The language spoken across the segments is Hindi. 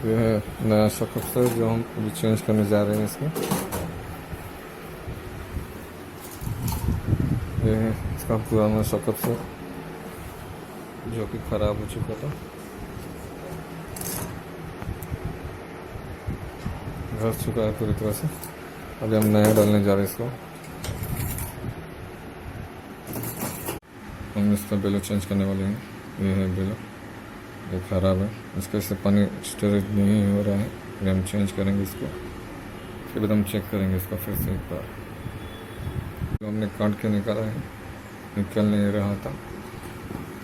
ये है नया सॉकेट जो हम अभी चेंज करने जा रहे हैं इसमें। ये है इसका पुराना सॉकेट जो कि ख़राब हो चुका था, घस चुका है पूरी तरह से। अभी हम नया डालने जा रहे हैं इसको। हम इसका बेलो चेंज करने वाले हैं। ये है बेलो, ये ख़राब है, इसके से पानी स्टोरेज नहीं हो रहा है। अभी हम चेंज करेंगे इसको, फिर बाद हम चेक करेंगे इसका फिर से एक बार। तो हमने काट के निकाला है, निकल नहीं रहा था।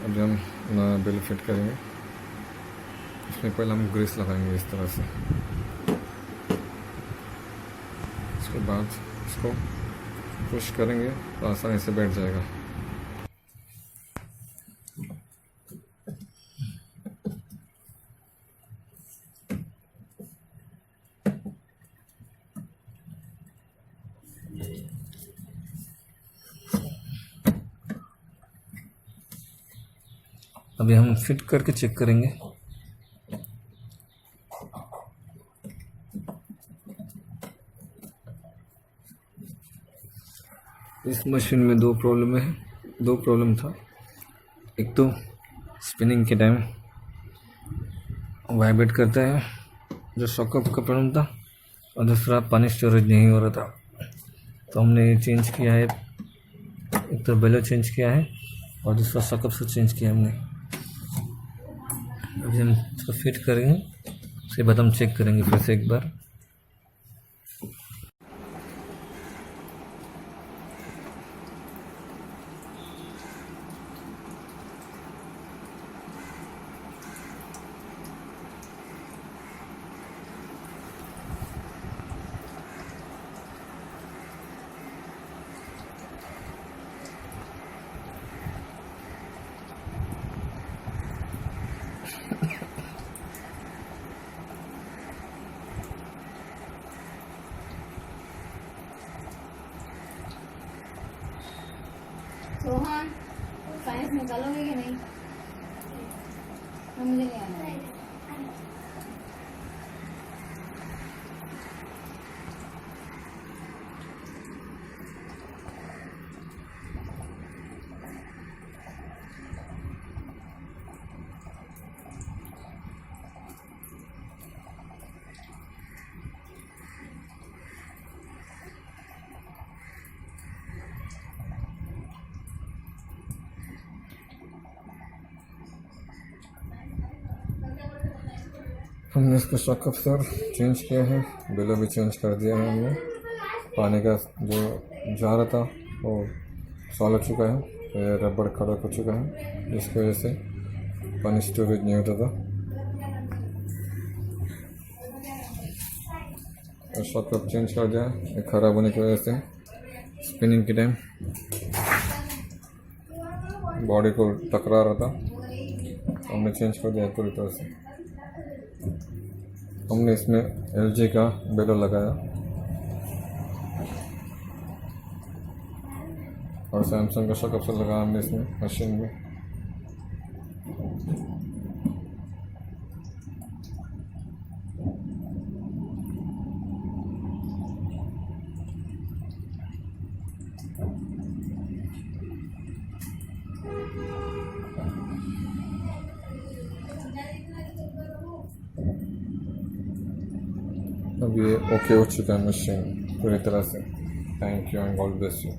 अभी हम बेलो फिट करेंगे। इसमें पहले हम ग्रीस लगाएंगे इस तरह से, उसके बाद इसको पुश करेंगे तो आसानी से बैठ जाएगा। अभी हम फिट करके चेक करेंगे। इस मशीन में दो प्रॉब्लम था। एक तो स्पिनिंग के टाइम वाइब्रेट करता है, जो सॉकेट का प्रॉब्लम था, और दूसरा पानी स्टोरेज नहीं हो रहा था। तो हमने ये चेंज किया है, एक तो बेलो चेंज किया है और दूसरा सॉकेट से चेंज किया हमने। अभी हम इसको फिट करेंगे, उसके बाद हम चेक करेंगे फिर से एक बार। सोहन, साइंस निकालोगे कि नहीं? मुझे नहीं आना है। हमने इसका सॉकेट सर चेंज किया है, बेलो भी चेंज कर दिया है हमने। पानी का जो जा रहा था वो सॉल्व हो चुका है, ये रबड़ कड़क हो चुका है, जिसकी वजह से पानी स्टोरेज नहीं होता था। और सॉकेट चेंज कर दिया, ये ख़राब होने की वजह से स्पिनिंग के टाइम बॉडी को टकरा रहा था। हमने चेंज कर दिया पूरी तरह से। हमने इसमें एलजी का बेलो लगाया और सैमसंग का सॉकेट से लगाया हमने इसमें मशीन में। अब ये ओके हो चुका है मशीन पूरी तरह से। Thank you and God bless you.